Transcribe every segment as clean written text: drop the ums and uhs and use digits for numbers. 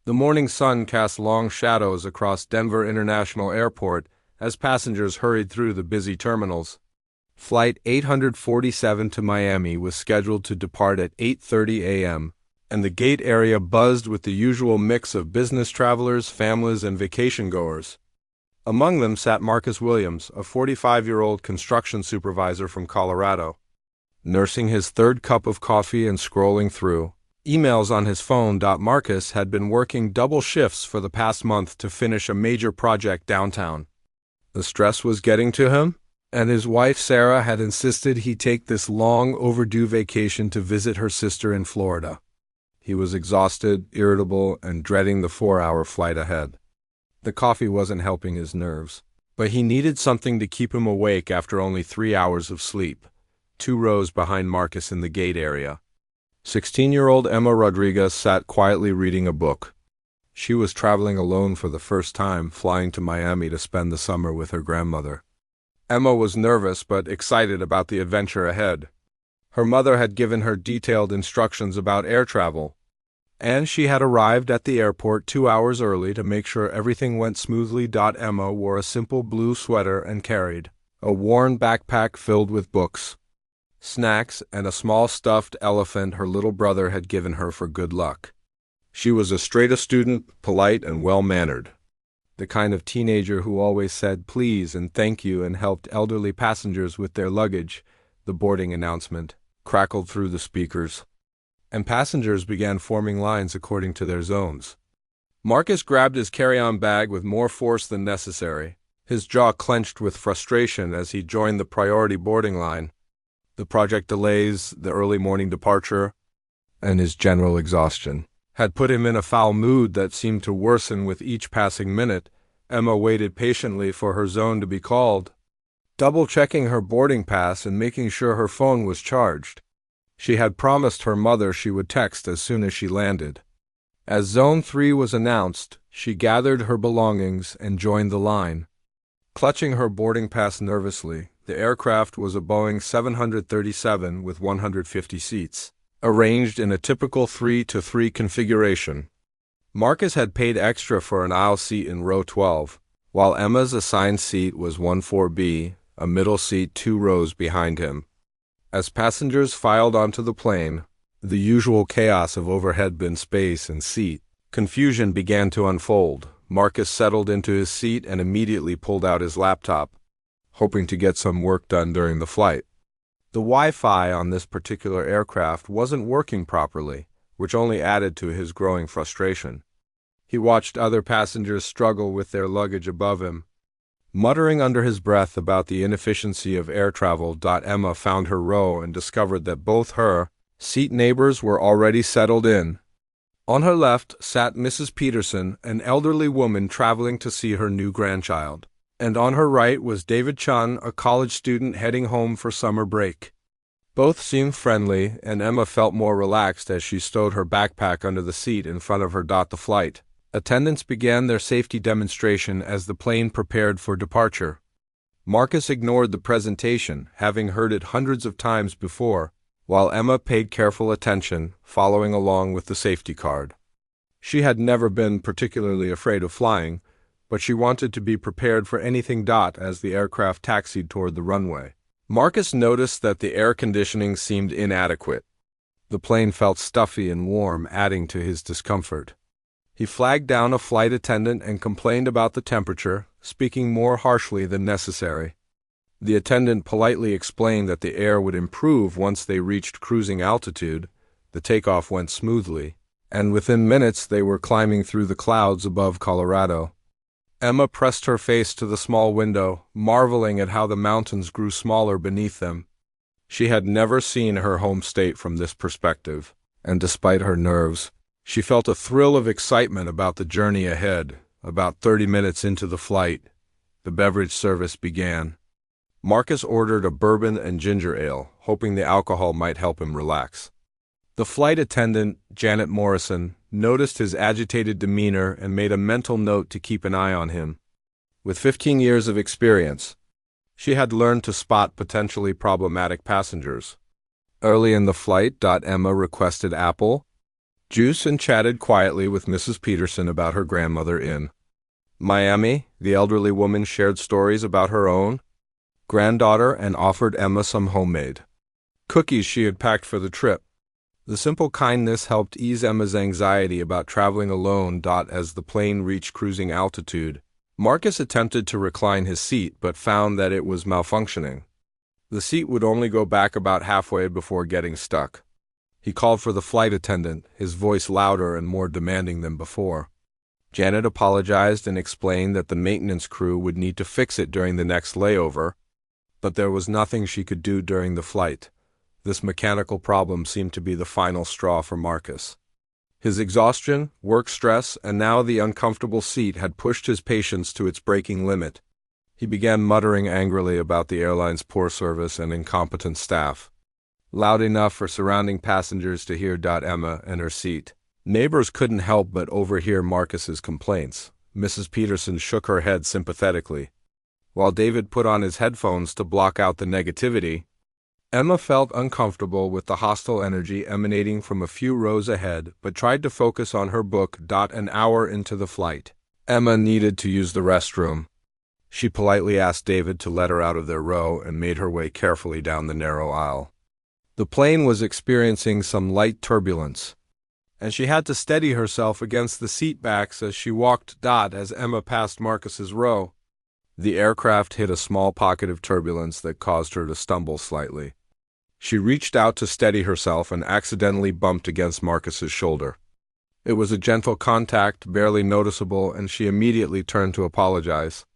The morning sun cast long shadows across Denver International Airport as passengers hurried through the busy terminals. Flight 847 to Miami was scheduled to depart at 8:30 a.m., and the gate area buzzed with the usual mix of business travelers, families, and vacation-goers. Among them sat Marcus Williams, a 45-year-old construction supervisor from Colorado. Nursing his third cup of coffee and scrolling through emails on his phone, Marcus had been working double shifts for the past month to finish a major project downtown. The stress was getting to him, and his wife Sarah had insisted he take this long overdue vacation to visit her sister in Florida. He was exhausted, irritable, and dreading the 4-hour flight ahead. The coffee wasn't helping his nerves, but he needed something to keep him awake after only 3 hours of sleep, 2 rows behind Marcus in the gate area. 16-year-old Emma Rodriguez sat quietly reading a book. She was traveling alone for the first time, flying to Miami to spend the summer with her grandmother. Emma was nervous but excited about the adventure ahead. Her mother had given her detailed instructions about air travel, and she had arrived at the airport 2 hours early to make sure everything went smoothly. Emma wore a simple blue sweater and carried a worn backpack filled with books, snacks, and a small stuffed elephant her little brother had given her for good luck. She was a straight-A student, polite and well-mannered. The kind of teenager who always said please and thank you and helped elderly passengers with their luggage. The boarding announcement crackled through the speakers, and passengers began forming lines according to their zones. Marcus grabbed his carry-on bag with more force than necessary, his jaw clenched with frustration as he joined the priority boarding line. The project delays, the early morning departure, and his general exhaustion had put him in a foul mood that seemed to worsen with each passing minute. Emma waited patiently for her zone to be called, double-checking her boarding pass and making sure her phone was charged. She had promised her mother she would text as soon as she landed. As Zone 3 was announced, she gathered her belongings and joined the line. Clutching her boarding pass nervously, the aircraft was a Boeing 737 with 150 seats, arranged in a typical 3-to-3 configuration. Marcus had paid extra for an aisle seat in row 12, while Emma's assigned seat was 14B, a middle seat 2 rows behind him. As passengers filed onto the plane, the usual chaos of overhead bin space and seat confusion began to unfold. Marcus settled into his seat and immediately pulled out his laptop, hoping to get some work done during the flight. The Wi-Fi on this particular aircraft wasn't working properly, which only added to his growing frustration. He watched other passengers struggle with their luggage above him. Muttering under his breath about the inefficiency of air travel, Emma found her row and discovered that both her seat neighbors were already settled in. On her left sat Mrs. Peterson, an elderly woman traveling to see her new grandchild, and on her right was David Chun, a college student heading home for summer break. Both seemed friendly, and Emma felt more relaxed as she stowed her backpack under the seat in front of her. The flight attendants began their safety demonstration as the plane prepared for departure. Marcus ignored the presentation, having heard it hundreds of times before, while Emma paid careful attention, following along with the safety card. She had never been particularly afraid of flying, but she wanted to be prepared for anything. As the aircraft taxied toward the runway, Marcus noticed that the air conditioning seemed inadequate. The plane felt stuffy and warm, adding to his discomfort. He flagged down a flight attendant and complained about the temperature, speaking more harshly than necessary. The attendant politely explained that the air would improve once they reached cruising altitude. The takeoff went smoothly, and within minutes they were climbing through the clouds above Colorado. Emma pressed her face to the small window, marveling at how the mountains grew smaller beneath them. She had never seen her home state from this perspective, and despite her nerves, she felt a thrill of excitement about the journey ahead. About 30 minutes into the flight, the beverage service began. Marcus ordered a bourbon and ginger ale, hoping the alcohol might help him relax. The flight attendant, Janet Morrison, noticed his agitated demeanor and made a mental note to keep an eye on him. With 15 years of experience, she had learned to spot potentially problematic passengers. Early in the flight, Emma requested apple, juice and chatted quietly with Mrs. Peterson about her grandmother in Miami. The elderly woman shared stories about her own granddaughter and offered Emma some homemade cookies she had packed for the trip. The simple kindness helped ease Emma's anxiety about traveling alone. As the plane reached cruising altitude, Marcus attempted to recline his seat but found that it was malfunctioning. The seat would only go back about halfway before getting stuck. He called for the flight attendant, his voice louder and more demanding than before. Janet apologized and explained that the maintenance crew would need to fix it during the next layover, but there was nothing she could do during the flight. This mechanical problem seemed to be the final straw for Marcus. His exhaustion, work stress, and now the uncomfortable seat had pushed his patience to its breaking limit. He began muttering angrily about the airline's poor service and incompetent staff, loud enough for surrounding passengers to hear. Emma and her seat neighbors couldn't help but overhear Marcus's complaints. Mrs. Peterson shook her head sympathetically, while David put on his headphones to block out the negativity. Emma felt uncomfortable with the hostile energy emanating from a few rows ahead, but tried to focus on her book. An hour into the flight, Emma needed to use the restroom. She politely asked David to let her out of their row and made her way carefully down the narrow aisle. The plane was experiencing some light turbulence, and she had to steady herself against the seat backs as she walked. As Emma passed Marcus's row, the aircraft hit a small pocket of turbulence that caused her to stumble slightly. She reached out to steady herself and accidentally bumped against Marcus's shoulder. It was a gentle contact, barely noticeable, and she immediately turned to apologize.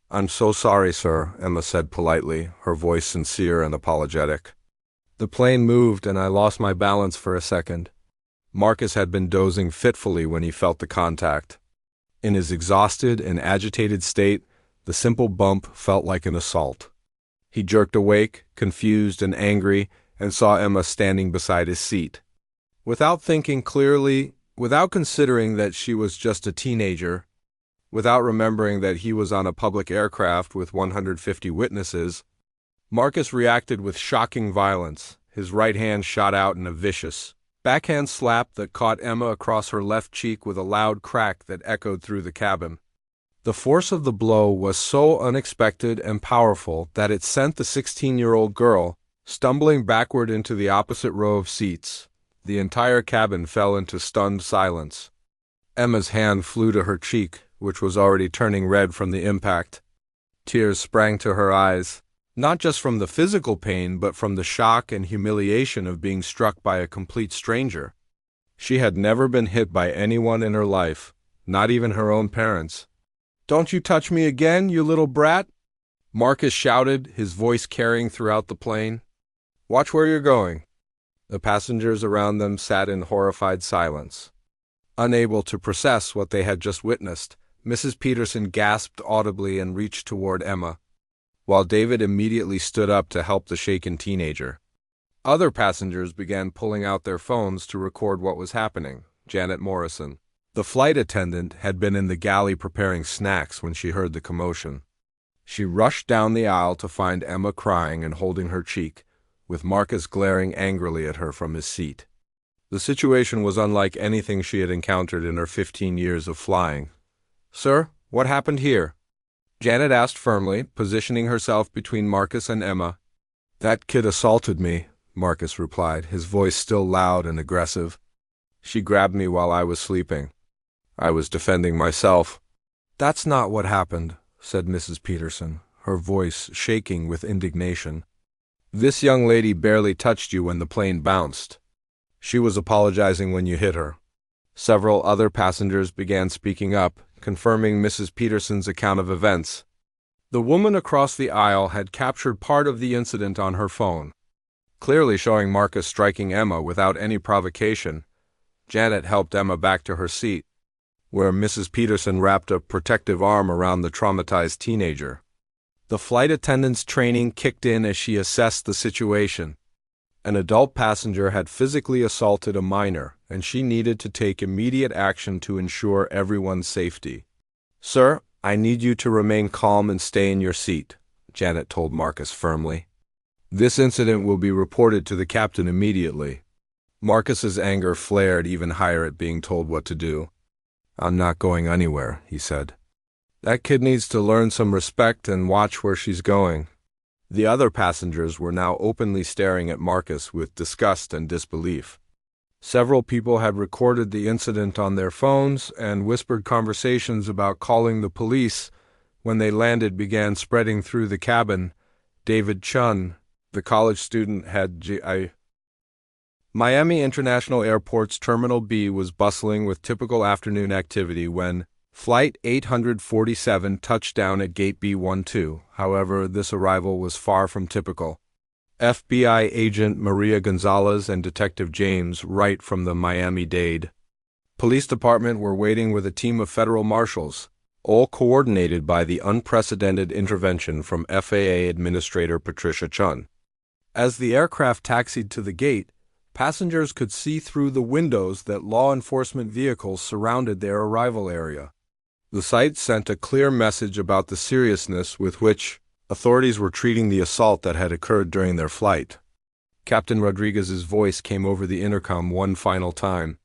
"I'm so sorry, sir," Emma said politely, her voice sincere and apologetic. "The plane moved and I lost my balance for a second." Marcus had been dozing fitfully when he felt the contact. In his exhausted and agitated state, the simple bump felt like an assault. He jerked awake, confused and angry, and saw Emma standing beside his seat. Without thinking clearly, without considering that she was just a teenager, without remembering that he was on a public aircraft with 150 witnesses, Marcus reacted with shocking violence. His right hand shot out in a vicious backhand slap that caught Emma across her left cheek with a loud crack that echoed through the cabin. The force of the blow was so unexpected and powerful that it sent the 16-year-old girl stumbling backward into the opposite row of seats. The entire cabin fell into stunned silence. Emma's hand flew to her cheek, which was already turning red from the impact. Tears sprang to her eyes, not just from the physical pain but from the shock and humiliation of being struck by a complete stranger. She had never been hit by anyone in her life, not even her own parents. "Don't you touch me again, you little brat!" Marcus shouted, his voice carrying throughout the plane. "Watch where you're going." The passengers around them sat in horrified silence, unable to process what they had just witnessed. Mrs. Peterson gasped audibly and reached toward Emma, while David immediately stood up to help the shaken teenager. Other passengers began pulling out their phones to record what was happening. Janet Morrison, the flight attendant, had been in the galley preparing snacks when she heard the commotion. She rushed down the aisle to find Emma crying and holding her cheek, with Marcus glaring angrily at her from his seat. The situation was unlike anything she had encountered in her 15 years of flying. "Sir, what happened here?" Janet asked firmly, positioning herself between Marcus and Emma. "That kid assaulted me," Marcus replied, his voice still loud and aggressive. "She grabbed me while I was sleeping. I was defending myself." "That's not what happened," said Mrs. Peterson, her voice shaking with indignation. "This young lady barely touched you when the plane bounced. She was apologizing when you hit her." Several other passengers began speaking up, confirming Mrs. Peterson's account of events. The woman across the aisle had captured part of the incident on her phone, clearly showing Marcus striking Emma without any provocation. Janet helped Emma back to her seat, where Mrs. Peterson wrapped a protective arm around the traumatized teenager. The flight attendant's training kicked in as she assessed the situation. An adult passenger had physically assaulted a minor, and she needed to take immediate action to ensure everyone's safety. "Sir, I need you to remain calm and stay in your seat," Janet told Marcus firmly. "This incident will be reported to the captain immediately." Marcus's anger flared even higher at being told what to do. "I'm not going anywhere," he said. "That kid needs to learn some respect and watch where she's going." The other passengers were now openly staring at Marcus with disgust and disbelief. Several people had recorded the incident on their phones, and whispered conversations about calling the police when they landed began spreading through the cabin. David Chun, the college student, had Miami International Airport's Terminal B was bustling with typical afternoon activity when Flight 847 touched down at Gate B12. However, this arrival was far from typical. FBI agent Maria Gonzalez and Detective James Wright from the Miami-Dade Police Department were waiting with a team of federal marshals, all coordinated by the unprecedented intervention from FAA Administrator Patricia Chun. As the aircraft taxied to the gate, passengers could see through the windows that law enforcement vehicles surrounded their arrival area. The sight sent a clear message about the seriousness with which authorities were treating the assault that had occurred during their flight. Captain Rodriguez's voice came over the intercom one final time.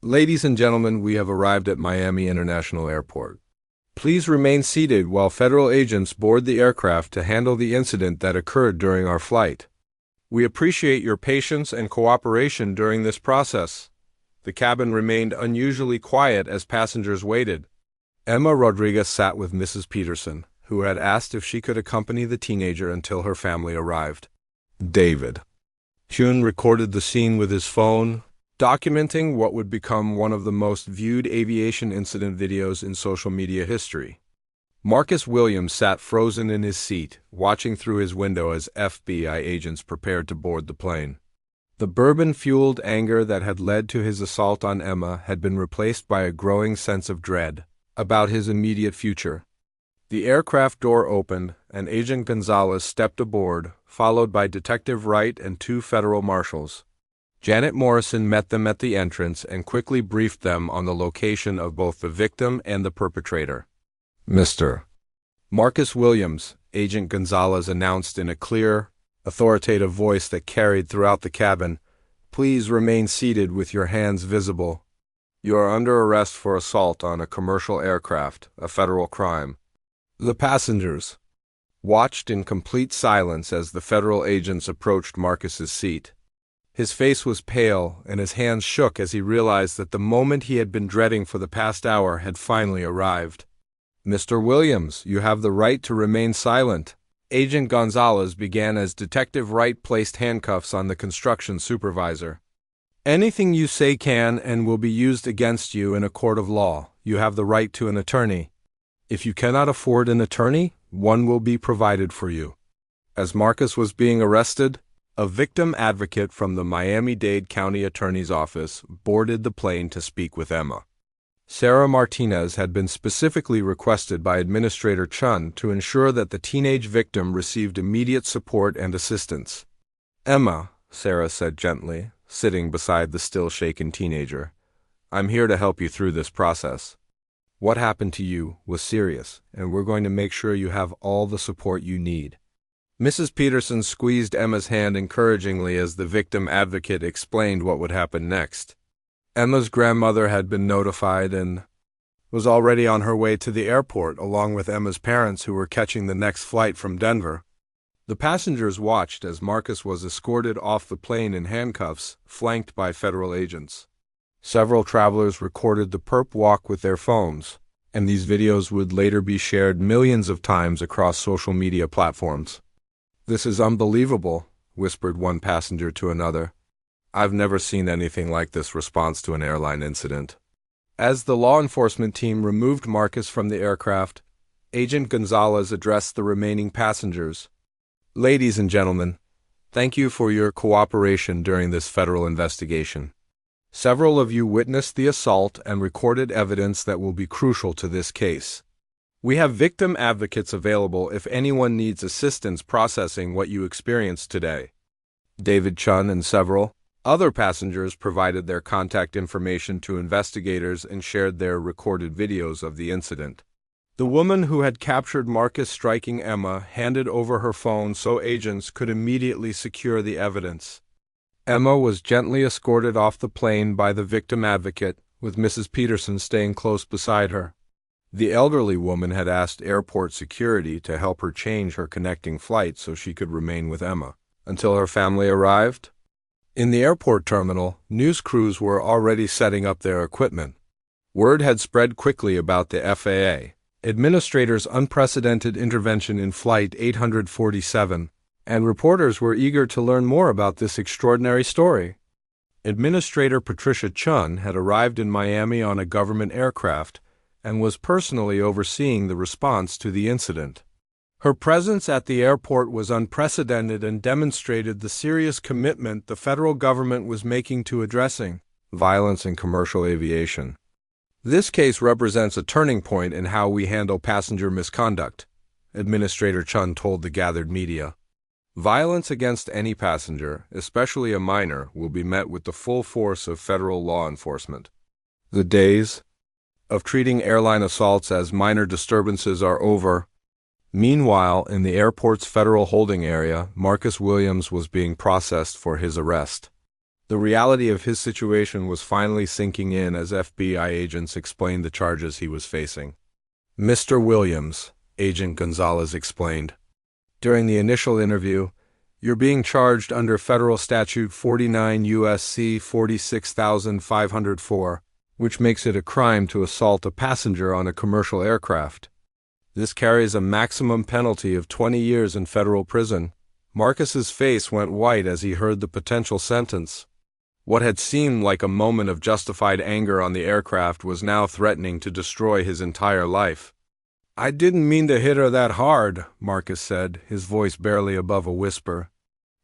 "Ladies and gentlemen, we have arrived at Miami International Airport. Please remain seated while federal agents board the aircraft to handle the incident that occurred during our flight. We appreciate your patience and cooperation during this process." The cabin remained unusually quiet as passengers waited. Emma Rodriguez sat with Mrs. Peterson, who had asked if she could accompany the teenager until her family arrived. David Chun recorded the scene with his phone, documenting what would become one of the most viewed aviation incident videos in social media history. Marcus Williams sat frozen in his seat, watching through his window as FBI agents prepared to board the plane. The bourbon-fueled anger that had led to his assault on Emma had been replaced by a growing sense of dread about his immediate future. The aircraft door opened, and Agent Gonzalez stepped aboard, followed by Detective Wright and two federal marshals. Janet Morrison met them at the entrance and quickly briefed them on the location of both the victim and the perpetrator. "Mr. Marcus Williams," Agent Gonzalez announced in a clear, authoritative voice that carried throughout the cabin, "please remain seated with your hands visible. You are under arrest for assault on a commercial aircraft, a federal crime." The passengers watched in complete silence as the federal agents approached Marcus's seat. His face was pale, and his hands shook as he realized that the moment he had been dreading for the past hour had finally arrived. "Mr. Williams, you have the right to remain silent," Agent Gonzalez began as Detective Wright placed handcuffs on the construction supervisor. "Anything you say can and will be used against you in a court of law. You have the right to an attorney. If you cannot afford an attorney, one will be provided for you." As Marcus was being arrested, a victim advocate from the Miami-Dade County Attorney's Office boarded the plane to speak with Emma. Sarah Martinez had been specifically requested by Administrator Chun to ensure that the teenage victim received immediate support and assistance. "Emma," Sarah said gently, sitting beside the still-shaken teenager, "I'm here to help you through this process. What happened to you was serious, and we're going to make sure you have all the support you need." Mrs. Peterson squeezed Emma's hand encouragingly as the victim advocate explained what would happen next. Emma's grandmother had been notified and was already on her way to the airport, along with Emma's parents who were catching the next flight from Denver. The passengers watched as Marcus was escorted off the plane in handcuffs, flanked by federal agents. Several travelers recorded the perp walk with their phones, and these videos would later be shared millions of times across social media platforms. "This is unbelievable," whispered one passenger to another. "I've never seen anything like this response to an airline incident." As the law enforcement team removed Marcus from the aircraft, Agent Gonzalez addressed the remaining passengers. "Ladies and gentlemen, thank you for your cooperation during this federal investigation. Several of you witnessed the assault and recorded evidence that will be crucial to this case. We have victim advocates available if anyone needs assistance processing what you experienced today." David Chun and several other passengers provided their contact information to investigators and shared their recorded videos of the incident. The woman who had captured Marcus striking Emma handed over her phone so agents could immediately secure the evidence. Emma was gently escorted off the plane by the victim advocate, with Mrs. Peterson staying close beside her. The elderly woman had asked airport security to help her change her connecting flight so she could remain with Emma until her family arrived. In the airport terminal, news crews were already setting up their equipment. Word had spread quickly about the FAA administrator's unprecedented intervention in Flight 847, and reporters were eager to learn more about this extraordinary story. Administrator Patricia Chun had arrived in Miami on a government aircraft and was personally overseeing the response to the incident. Her presence at the airport was unprecedented and demonstrated the serious commitment the federal government was making to addressing violence in commercial aviation. This case represents a turning point in how we handle passenger misconduct, Administrator Chun told the gathered media. Violence against any passenger, especially a minor, will be met with the full force of federal law enforcement. The days of treating airline assaults as minor disturbances are over. Meanwhile, in the airport's federal holding area, Marcus Williams was being processed for his arrest. The reality of his situation was finally sinking in as FBI agents explained the charges he was facing. "Mr. Williams," Agent Gonzalez explained, during the initial interview, "you're being charged under Federal Statute 49 U.S.C. 46504, which makes it a crime to assault a passenger on a commercial aircraft. This carries a maximum penalty of 20 years in federal prison." Marcus's face went white as he heard the potential sentence. What had seemed like a moment of justified anger on the aircraft was now threatening to destroy his entire life. "I didn't mean to hit her that hard," Marcus said, his voice barely above a whisper.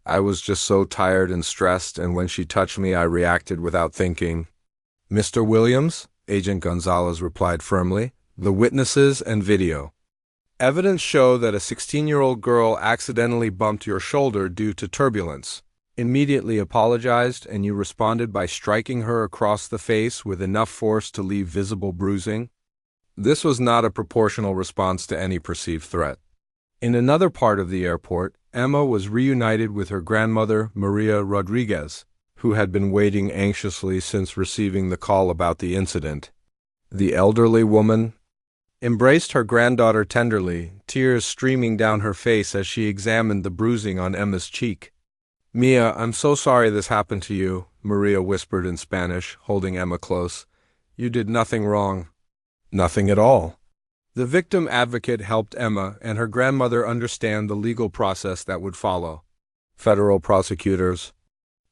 "I was just so tired and stressed, and when she touched me, I reacted without thinking." "Mr. Williams," Agent Gonzalez replied firmly, "the witnesses and video evidence show that a 16-year-old girl accidentally bumped your shoulder due to turbulence, immediately apologized, and you responded by striking her across the face with enough force to leave visible bruising. This was not a proportional response to any perceived threat." In another part of the airport, Emma was reunited with her grandmother, Maria Rodriguez, who had been waiting anxiously since receiving the call about the incident. The elderly woman embraced her granddaughter tenderly, tears streaming down her face as she examined the bruising on Emma's cheek. "Mia, I'm so sorry this happened to you," Maria whispered in Spanish, holding Emma close. "You did nothing wrong." "Nothing at all." The victim advocate helped Emma and her grandmother understand the legal process that would follow. Federal prosecutors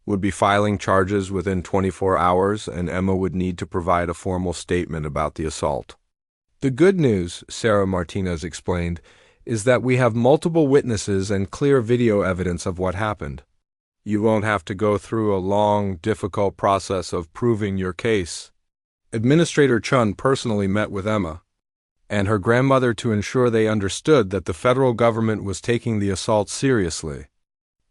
would be filing charges within 24 hours, and Emma would need to provide a formal statement about the assault. "The good news," Sarah Martinez explained, "is that we have multiple witnesses and clear video evidence of what happened. You won't have to go through a long, difficult process of proving your case." Administrator Chun personally met with Emma and her grandmother to ensure they understood that the federal government was taking the assault seriously.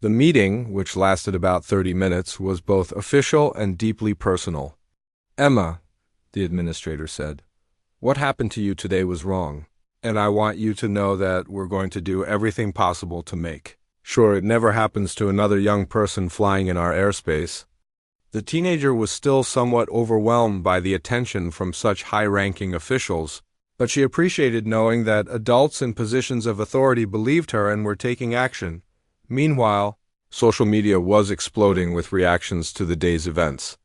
The meeting, which lasted about 30 minutes, was both official and deeply personal. "Emma," the administrator said, "what happened to you today was wrong, and I want you to know that we're going to do everything possible to make sure it never happens to another young person flying in our airspace." The teenager was still somewhat overwhelmed by the attention from such high-ranking officials, but she appreciated knowing that adults in positions of authority believed her and were taking action. Meanwhile, social media was exploding with reactions to the day's events.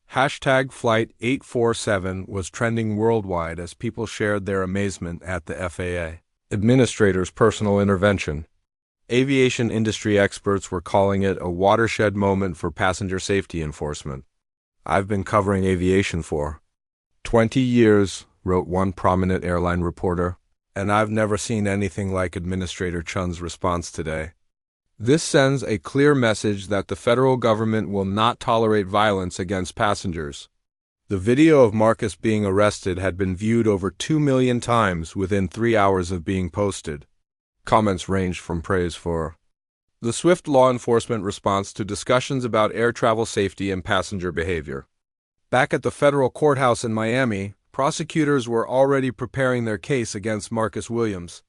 #Flight 847 was trending worldwide as people shared their amazement at the FAA administrator's personal intervention. Aviation industry experts were calling it a watershed moment for passenger safety enforcement. "I've been covering aviation for 20 years, wrote one prominent airline reporter, "and I've never seen anything like Administrator Chun's response today. This sends a clear message that the federal government will not tolerate violence against passengers." The video of Marcus being arrested had been viewed over 2 million times within 3 hours of being posted. Comments ranged from praise for the swift law enforcement response to discussions about air travel safety and passenger behavior. Back at the federal courthouse in Miami, prosecutors were already preparing their case against Marcus Williams.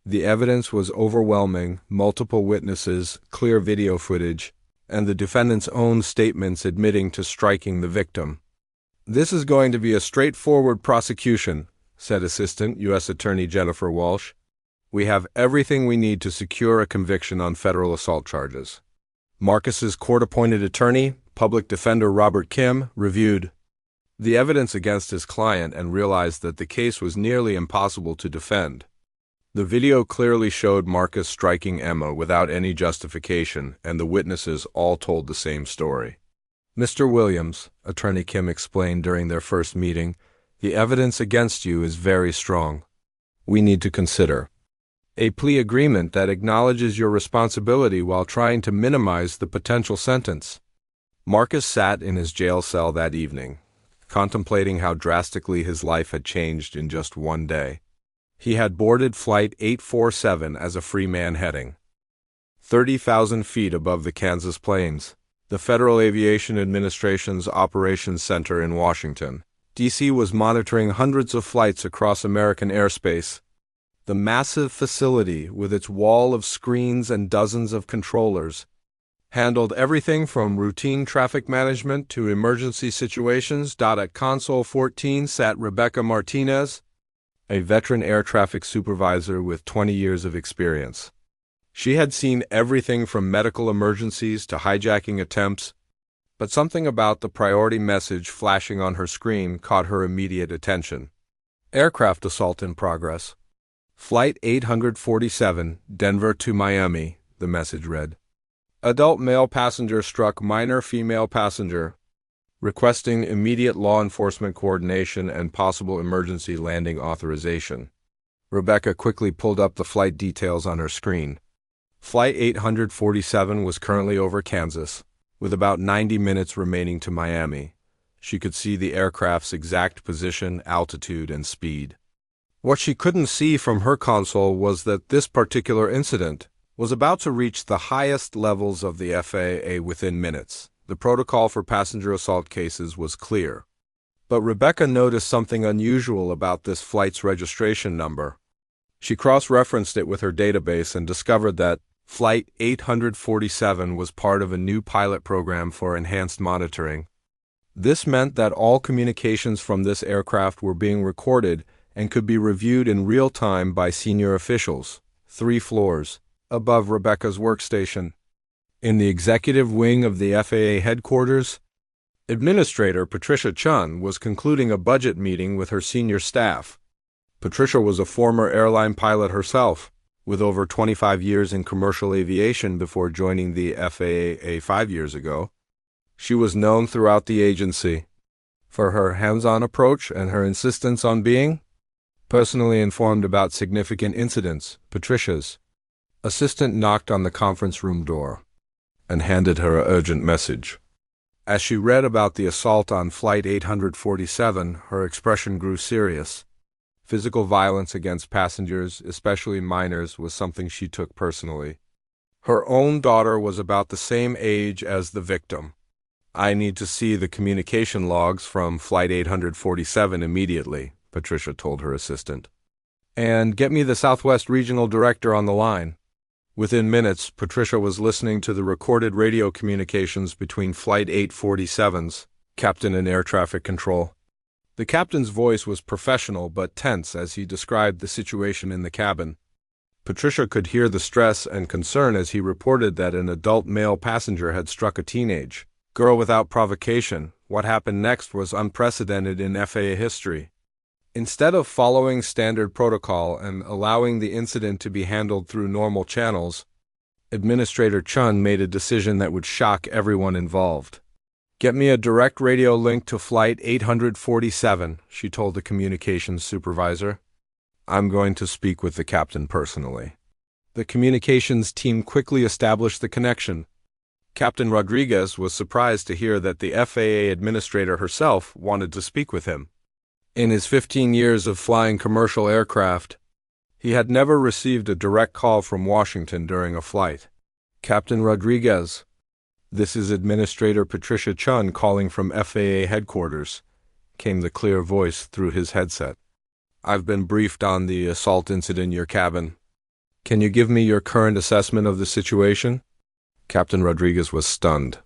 The evidence was overwhelming: multiple witnesses, clear video footage, and the defendant's own statements admitting to striking the victim. "This is going to be a straightforward prosecution," said Assistant U.S. Attorney Jennifer Walsh. "We have everything we need to secure a conviction on federal assault charges." Marcus's court-appointed attorney, public defender Robert Kim, reviewed the evidence against his client and realized that the case was nearly impossible to defend. The video clearly showed Marcus striking Emma without any justification, and the witnesses all told the same story. "Mr. Williams," Attorney Kim explained during their first meeting, "the evidence against you is very strong. We need to consider a plea agreement that acknowledges your responsibility while trying to minimize the potential sentence." Marcus sat in his jail cell that evening, contemplating how drastically his life had changed in just one day. He had boarded Flight 847 as a free man heading 30,000 feet above the Kansas plains, the Federal Aviation Administration's Operations Center in Washington, D.C. was monitoring hundreds of flights across American airspace. The massive facility, with its wall of screens and dozens of controllers, handled everything from routine traffic management to emergency situations. At Console 14 sat Rebecca Martinez, a veteran air traffic supervisor with 20 years of experience. She had seen everything from medical emergencies to hijacking attempts, but something about the priority message flashing on her screen caught her immediate attention. "Aircraft assault in progress. Flight 847, Denver to Miami," the message read. "Adult male passenger struck minor female passenger, requesting immediate law enforcement coordination and possible emergency landing authorization." Rebecca quickly pulled up the flight details on her screen. Flight 847 was currently over Kansas, with about 90 minutes remaining to Miami. She could see the aircraft's exact position, altitude, and speed. What she couldn't see from her console was that this particular incident was about to reach the highest levels of the FAA within minutes. The protocol for passenger assault cases was clear. But Rebecca noticed something unusual about this flight's registration number. She cross-referenced it with her database and discovered that Flight 847 was part of a new pilot program for enhanced monitoring. This meant that all communications from this aircraft were being recorded and could be reviewed in real time by senior officials, 3 floors above Rebecca's workstation. In the executive wing of the FAA headquarters, Administrator Patricia Chun was concluding a budget meeting with her senior staff. Patricia was a former airline pilot herself, with over 25 years in commercial aviation before joining the FAA 5 years ago. She was known throughout the agency for her hands-on approach and her insistence on being personally informed about significant incidents. Patricia's assistant knocked on the conference room door and handed her an urgent message. As she read about the assault on Flight 847, her expression grew serious. Physical violence against passengers, especially minors, was something she took personally. Her own daughter was about the same age as the victim. "I need to see the communication logs from Flight 847 immediately," Patricia told her assistant. "And get me the Southwest Regional Director on the line." Within minutes, Patricia was listening to the recorded radio communications between Flight 847's captain and air traffic control. The captain's voice was professional but tense as he described the situation in the cabin. Patricia could hear the stress and concern as he reported that an adult male passenger had struck a teenage girl without provocation. What happened next was unprecedented in FAA history. Instead of following standard protocol and allowing the incident to be handled through normal channels, Administrator Chun made a decision that would shock everyone involved. "Get me a direct radio link to Flight 847, she told the communications supervisor. "I'm going to speak with the captain personally." The communications team quickly established the connection. Captain Rodriguez was surprised to hear that the FAA administrator herself wanted to speak with him. In his 15 years of flying commercial aircraft, he had never received a direct call from Washington during a flight. "Captain Rodriguez, this is Administrator Patricia Chun calling from FAA headquarters," came the clear voice through his headset. "I've been briefed on the assault incident in your cabin. Can you give me your current assessment of the situation?" Captain Rodriguez was stunned.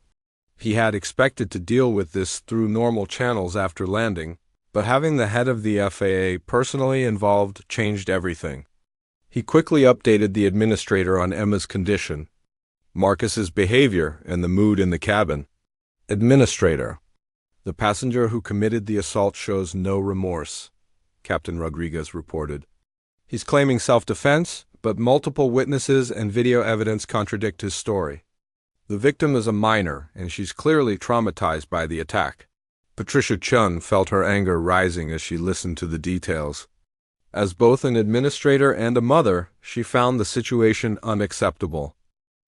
He had expected to deal with this through normal channels after landing, but having the head of the FAA personally involved changed everything. He quickly updated the administrator on Emma's condition, Marcus's behavior, and the mood in the cabin. Administrator: "The passenger who committed the assault shows no remorse," Captain Rodriguez reported. "He's claiming self-defense, but multiple witnesses and video evidence contradict his story. The victim is a minor, and she's clearly traumatized by the attack." Patricia Chun felt her anger rising as she listened to the details. As both an administrator and a mother, she found the situation unacceptable.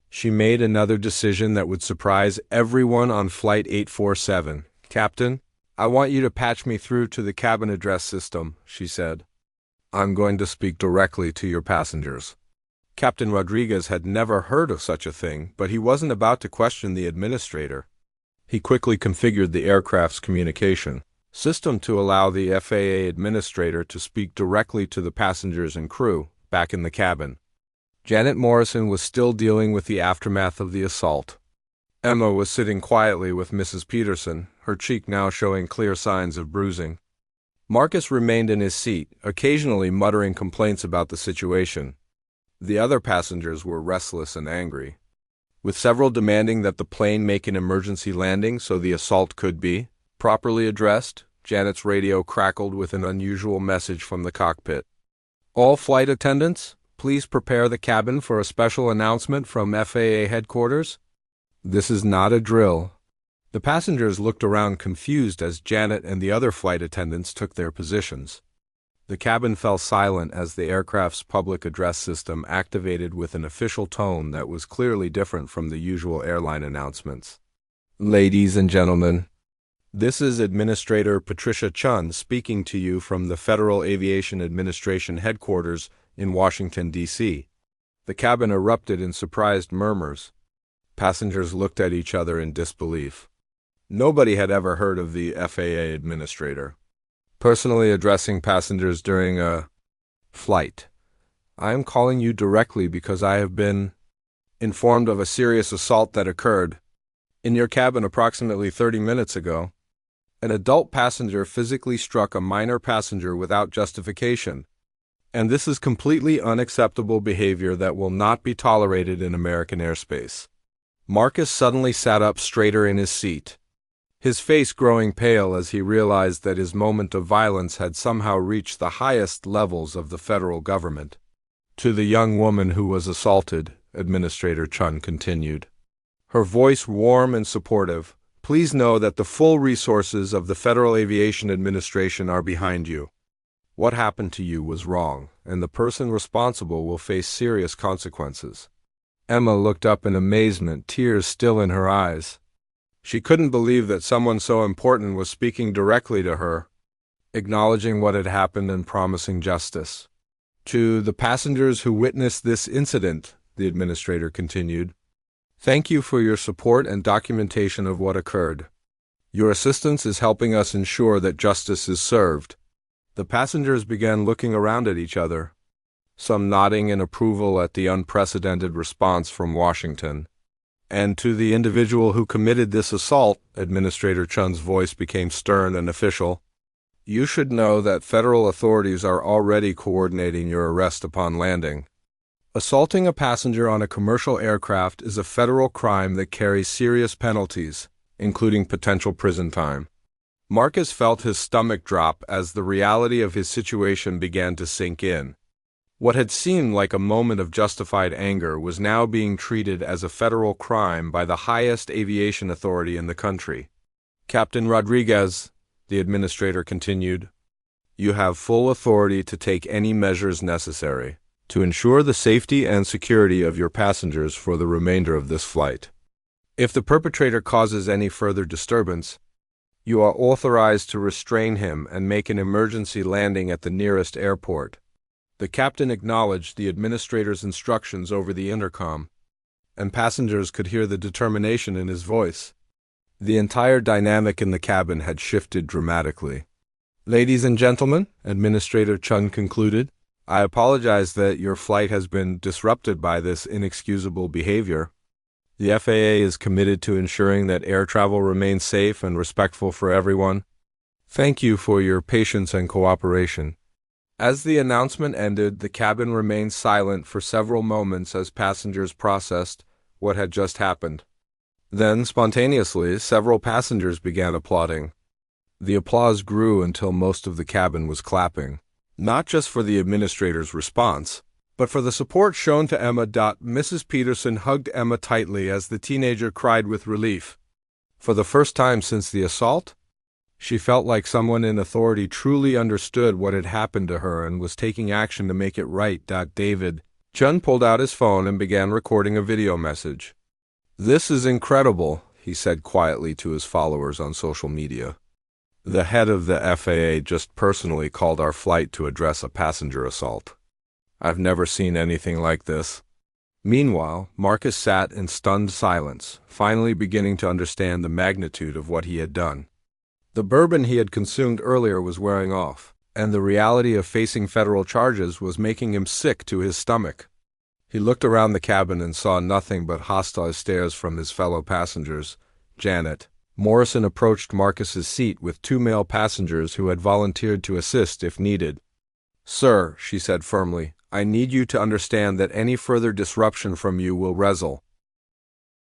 She made another decision that would surprise everyone on Flight 847. "Captain, I want you to patch me through to the cabin address system," she said. "I'm going to speak directly to your passengers." Captain Rodriguez had never heard of such a thing, but he wasn't about to question the administrator. He quickly configured the aircraft's communication system to allow the FAA administrator to speak directly to the passengers and crew back in the cabin. Janet Morrison was still dealing with the aftermath of the assault. Emma was sitting quietly with Mrs. Peterson, her cheek now showing clear signs of bruising. Marcus remained in his seat, occasionally muttering complaints about the situation. The other passengers were restless and angry, with several demanding that the plane make an emergency landing so the assault could be properly addressed. Janet's radio crackled with an unusual message from the cockpit. "All flight attendants, please prepare the cabin for a special announcement from FAA headquarters. This is not a drill." The passengers looked around confused as Janet and the other flight attendants took their positions. The cabin fell silent as the aircraft's public address system activated with an official tone that was clearly different from the usual airline announcements. "Ladies and gentlemen, this is Administrator Patricia Chun speaking to you from the Federal Aviation Administration headquarters in Washington, D.C. The cabin erupted in surprised murmurs. Passengers looked at each other in disbelief. Nobody had ever heard of the FAA administrator personally addressing passengers during a flight. "I am calling you directly because I have been informed of a serious assault that occurred in your cabin approximately 30 minutes ago. An adult passenger physically struck a minor passenger without justification, and this is completely unacceptable behavior that will not be tolerated in American airspace." Marcus suddenly sat up straighter in his seat, his face growing pale as he realized that his moment of violence had somehow reached the highest levels of the federal government. "To the young woman who was assaulted," Administrator Chun continued, her voice warm and supportive, "please know that the full resources of the Federal Aviation Administration are behind you. What happened to you was wrong, and the person responsible will face serious consequences." Emma looked up in amazement, tears still in her eyes. She couldn't believe that someone so important was speaking directly to her, acknowledging what had happened and promising justice. "To the passengers who witnessed this incident," the administrator continued, "thank you for your support and documentation of what occurred. Your assistance is helping us ensure that justice is served." The passengers began looking around at each other, some nodding in approval at the unprecedented response from Washington. "And to the individual who committed this assault," Administrator Chun's voice became stern and official, "you should know that federal authorities are already coordinating your arrest upon landing. Assaulting a passenger on a commercial aircraft is a federal crime that carries serious penalties, including potential prison time." Marcus felt his stomach drop as the reality of his situation began to sink in. What had seemed like a moment of justified anger was now being treated as a federal crime by the highest aviation authority in the country. "Captain Rodriguez," the administrator continued, "you have full authority to take any measures necessary to ensure the safety and security of your passengers for the remainder of this flight. If the perpetrator causes any further disturbance, you are authorized to restrain him and make an emergency landing at the nearest airport." The captain acknowledged the administrator's instructions over the intercom, and passengers could hear the determination in his voice. The entire dynamic in the cabin had shifted dramatically. "Ladies and gentlemen," Administrator Chun concluded, "I apologize that your flight has been disrupted by this inexcusable behavior. The FAA is committed to ensuring that air travel remains safe and respectful for everyone. Thank you for your patience and cooperation." As the announcement ended, the cabin remained silent for several moments as passengers processed what had just happened. Then, spontaneously, several passengers began applauding. The applause grew until most of the cabin was clapping, not just for the administrator's response, but for the support shown to Emma. Mrs. Peterson hugged Emma tightly as the teenager cried with relief. For the first time since the assault, she felt like someone in authority truly understood what had happened to her and was taking action to make it right. David Chun pulled out his phone and began recording a video message. "This is incredible," he said quietly to his followers on social media. "The head of the FAA just personally called our flight to address a passenger assault. I've never seen anything like this." Meanwhile, Marcus sat in stunned silence, finally beginning to understand the magnitude of what he had done. The bourbon he had consumed earlier was wearing off, and the reality of facing federal charges was making him sick to his stomach. He looked around the cabin and saw nothing but hostile stares from his fellow passengers. Janet Morrison approached Marcus's seat with two male passengers who had volunteered to assist if needed. "Sir," she said firmly, "I need you to understand that any further disruption from you will result